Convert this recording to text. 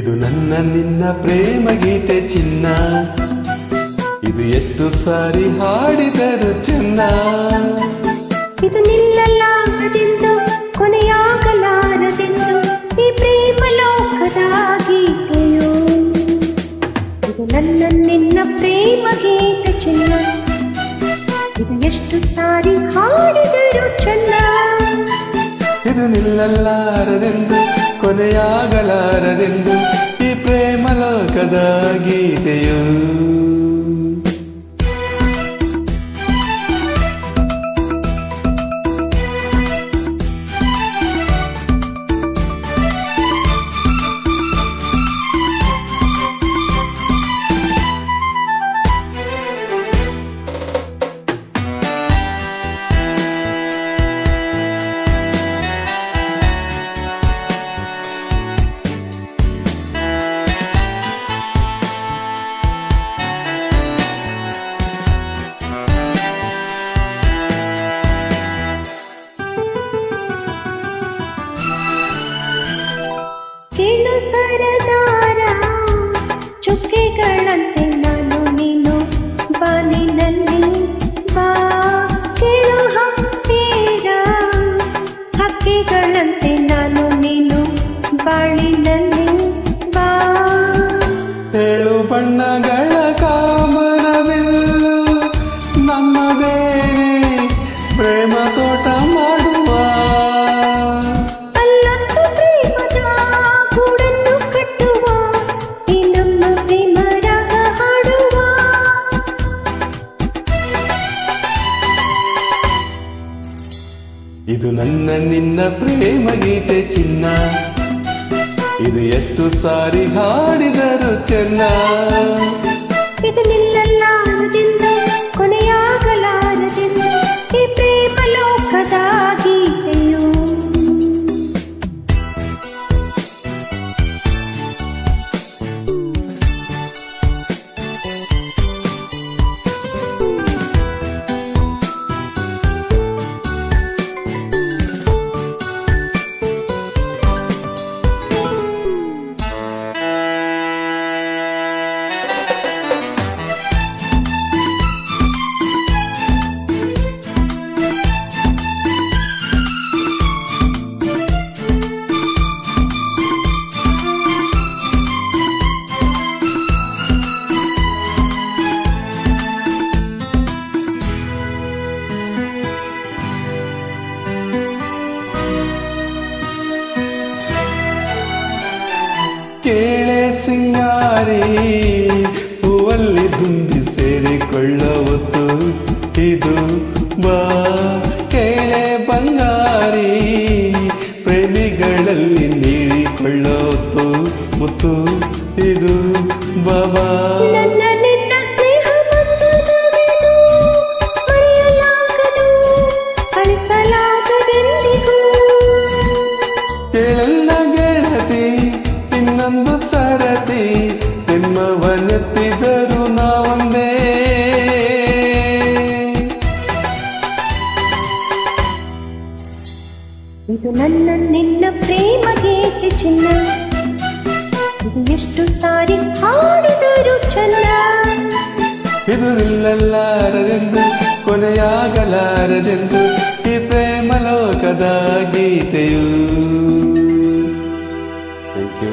ಇದು ನನ್ನ ನಿನ್ನ ಪ್ರೇಮ ಗೀತೆ ಚಿನ್ನ, ಇದು ಎಷ್ಟು ಸಾರಿ ಹಾಡಿದರು ಚೆನ್ನ. ಇದು ನಿಲ್ಲಲಾಗದೆಂದು ಕೊನೆಯಾಗಲಾರದೆಂದು ಈ ಪ್ರೇಮ ಲೋಕದ ಗೀತೆಯು. ಇದು ನನ್ನ ನಿನ್ನ ಪ್ರೇಮ ಗೀತೆ ಚಿನ್ನ, ಇದು ಎಷ್ಟು ಸಾರಿ ಹಾಡಿದರು ಚೆನ್ನ. ಇದು ನಿಲ್ಲಲಾರದೆಂದು ಕೊನೆಯಾಗಲಾರದೆಂದು ಈ ಪ್ರೇಮ ಲೋಕದ ಗೀತೆಯು. ಕೇಳು ಸರದಾರ ಚುಕ್ಕೆಗಳಂತೆ ನಾನು ನೀನು ಬಾನಿನಲ್ಲಿ ಬಾ. ಕೇಳು ಹಕ್ಕಿರ ಹಕ್ಕಿಗಳಂತೆ ನಾನು ನೀನು ಬಾಳಿನಲ್ಲಿ ಬಾ. ಏಳು ಬಣ್ಣಗಳ ಕಾಮನವಿಲ್ಲು ನಮ್ಮ ಬೇರೆ ಪ್ರೇಮ ತೋಟ ಮಾಡುವ. ಅಲ್ಲೊಂದು ಪ್ರೇಮದ ಗೂಡನ್ನು ಕಟ್ಟುವ, ಇನ್ನೊಂದು ಪ್ರೇಮ ರಾಗ ಹಾಡುವ. ಇದು ನನ್ನ ನಿನ್ನ ಪ್ರೇಮ ಗೀತೆ ಚಿನ್ನ, ಇದು ಎಷ್ಟು ಸಾರಿ ಹಾಡಿದರು ಚೆನ್ನ. ಇದು ನಿಲ್ಲಲಾರದೆಂದು ಕೊನೆಯಾಗಲಾರದೆಂದು ಈ ಪ್ರೇಮ ಲೋಕದ ಗೀತೆಯು. ಕೇಳೆ ಸಿಂಗಾರಿ ಹೂವಲ್ಲಿ ತುಂಬಿ ಸೇರಿಕೊಳ್ಳುವುದು ಇದು ಬಾ. ಕೇಳೆ ಬಂಗಾರಿ ಪ್ರೇಮಿಗಳಲ್ಲಿ ನೀಡಿಕೊಳ್ಳುವುದು ಮುತ್ತು ಇದು ಬಾಬಾ. ನನ್ನ ನಿನ್ನ ಸ್ನೇಹ ಬಂಧನವೇನು ಮರೆಯಲಾಗದು ಅಳಿಸಲಾಗದೆಂದಿಗೂ. ಕೇಳಲ್ಲ ಗೆಳತಿ ಇನ್ನೊಂದು ಸರತಿ, ಜನ್ಮವನ್ನೆತ್ತಿದರು ನಾವೊಂದೇ. ಇದು ನನ್ನ ನಿನ್ನ ಪ್ರೇಮ ಗೀತೆ ಚಿನ್ನ, ಇದು ಎಷ್ಟು ಸಾರಿ ಹಾಡಿದರು ಚೆನ್ನ. ಇದು ನಿಲ್ಲಲಾರದೆಂದು ಕೊನೆಯಾಗಲಾರದೆಂದು ಈ ಪ್ರೇಮ ಲೋಕದ ಗೀತೆಯು. Thank you.